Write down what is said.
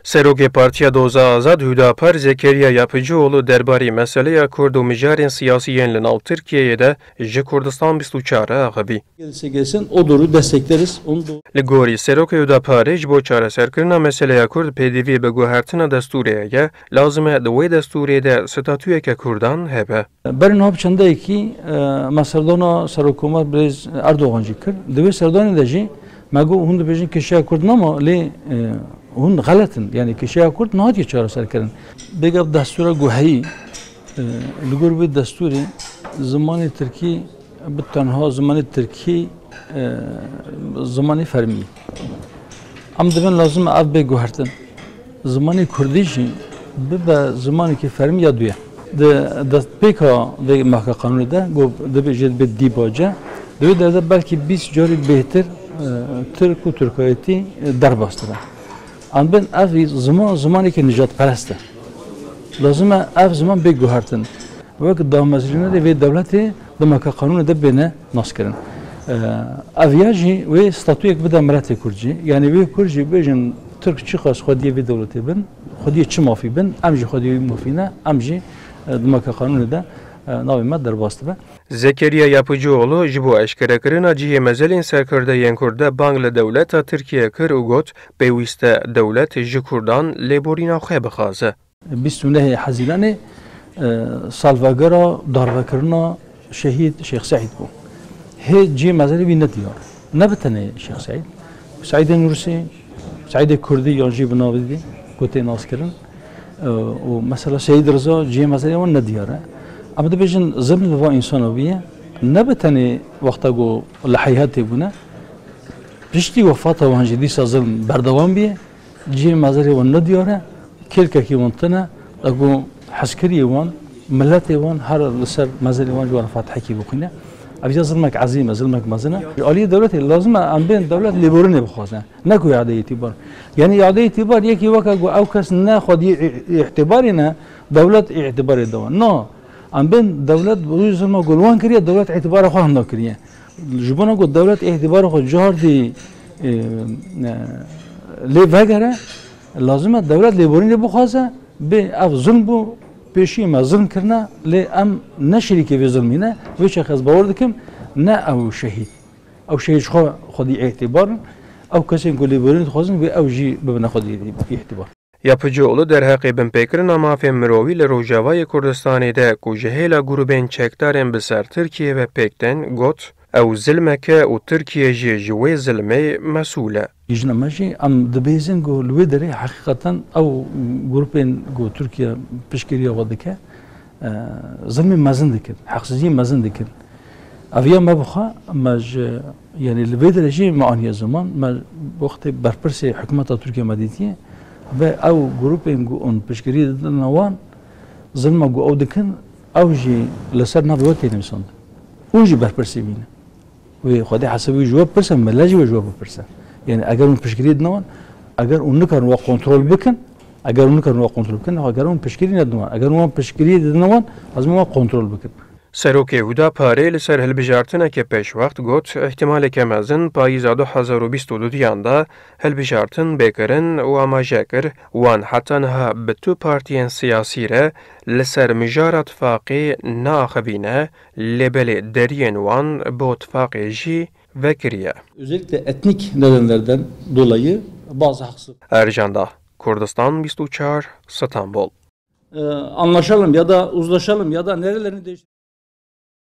Serokê Partiya Doza Azad Hüdapar Zekeriya Yapıcıoğlu derbarê meseleya Kurd û mijarên siyasiyên li nav Tirkiyeyê de ji Kurdistan 24 axivî. Gelirse gelsin o doğru destekleriz. Li gorî Serokê Hüdaparê ji bo çareserkirina meseleya Kurd pêdivî bi guhertina destûrê ye, lazim e di wê destûrê de statûyeke Kurdan hebe. Berên hapçendayekî meserdana Serokkomat Brez Erdogan jî kir. Di wê serdanê de jî me got hûn dibêjin kişiya Kurd nema lê hûn xeletin. Yani kişiya Kurd nehatiye çareserkirin. Bêgav destûra guheyî li gor vê destûrê zimanê Tirkî bi tenha zimanê Tirkî zimanê fermî. Em dibin lazim e ev bê guhertin. Zimanê Kurdî jî bibe zimanekî fermî ya duye. Di destpêka vê mehka qanûnê de got dibêje bi dîbace. Di wê derde belkî 20 carî bêhtir Türk û Tirkiyetî derbastir e. An bin ev zimanekî nijadperest e. Lazim e ev ziman bê guhertin. Wek damezrînê de vê dewletê di mehka qanûnê de bêne naskirin. Ev ya jî wê statûyek bide miletê Kurd jî. Yani wê Kurd jî bêjin Türk çi qas xwediyê vê dewletê bin, xwediyê çi mafî bin, em jî xwediyê wî mafî ne, em jî di mehka qanûnê de navê me derbas dibe. Zekeriya Yapıcıoğlu ji bo eşkerekirina cihê mezelên serkirdeyên Kurd de bang li dewleta Tirkiye kir û got pêwîst e dewlet ji Kurdan lêborîna xwe bixwaze. 29 Hezîranê salvegera darvekirina şehîd Şeyx Saîd bû. Hê cihê mezelê wî nediyar. Ne bi tenê Şeyx Saîd. Saîdê Nûrsî, Saîdê Kurdî yan jî bi navê dî gotê naskirin. û mesela Seyyid Rıza cihê mezelê wan nediyar e. Em dibêjin zilm li va insana wî ye ne bi tenê wexta got li heyhetê bûne piştî wefata wan jî dîsa zilm berdewam bîye cihê mezelê wan nediyar e kêlkekî wan tune got hezkiriyê wan milletê wan her li ser mezelê wan ji wan fatihekî bixwîne ev zilmek ezîm e zilmek mezin e aliyê dewletê lazim e em bên dewlet lêborînê bixwaze ne ku iadeyê îtîbar yani iadeyê îtîbar yekî weke got ew kes ne xwediyê îtibarê ne dewlet îtibarê dawe na em bên dewlet wî zilma gulwan kiriye dewlet îtibara xwe hemda kiriye ji bo got dewlet îtibara xwe cihardî lê vegere lazim e dewlet lêborînê bixwaze bê ev zilm bû pêşî me zilm kirine lê em ne şerîkê vê zilmî ne wê şex ez bawer dikim ne ew şehîd ew şehîd ji xwe xwedî îtibar ew kesên ku lêborînê dixwazin wê ew jî bibine xwedî îtibar. Yapıcıoğlu derheqê binpêkirina mafên mirovî li Rojavayê Kurdistanê de ku ji hêla grûpên çekdarên bi ser Tirkiye ve pêk got ew zilmeke û Tirkiye jî ji wê zilmê mesûl e. Jina me jî em dibêjin got li wê derê heqîqeten ew grûpên got Tirkiye piştgiriya xwe dike zilmê mezin dikin, heqsîziyê mezin dikin. Ev ya me bixa me ji yani li wê derê jî me aniye ziman me wextê berpirsê hikûmeta Tirkiye me dîtiye ve ew grûpên got piştgiriyê didin wan zilma got ew dikin ew jî li ser navê we têne nivîsandin. Hûn jî berpirsê bîne. Wê xwedê hesabî ji we bipirse millet jî wê ji we bipirse. Yani eger hûn piştgiriyê didin wan eger hûn nikarin we kontrol bikin eger hûn nikarin we kontrol bikin eger hûn piştgirî nedin wan eger hûn wan piştgiriyê didin wan ez wan kontrol bikin. Serokê Hüdaparê li ser hilbijartineke pêşwext got ihtimaleke mezin payîza 2022 da hilbijartin bêkirin û amaje kir wan heta niha bi tu partiyên siyasî re li ser mijara tifaqê neaxivîne lêbelê deriyên wan bi tifaqê jî vekiriye. Özellikle etnik nedenlerden dolayı bazı haksız. Ercan, Kurdistan 24, İstanbul. Anlaşalım ya da uzlaşalım ya da nerelerini değiştirelim.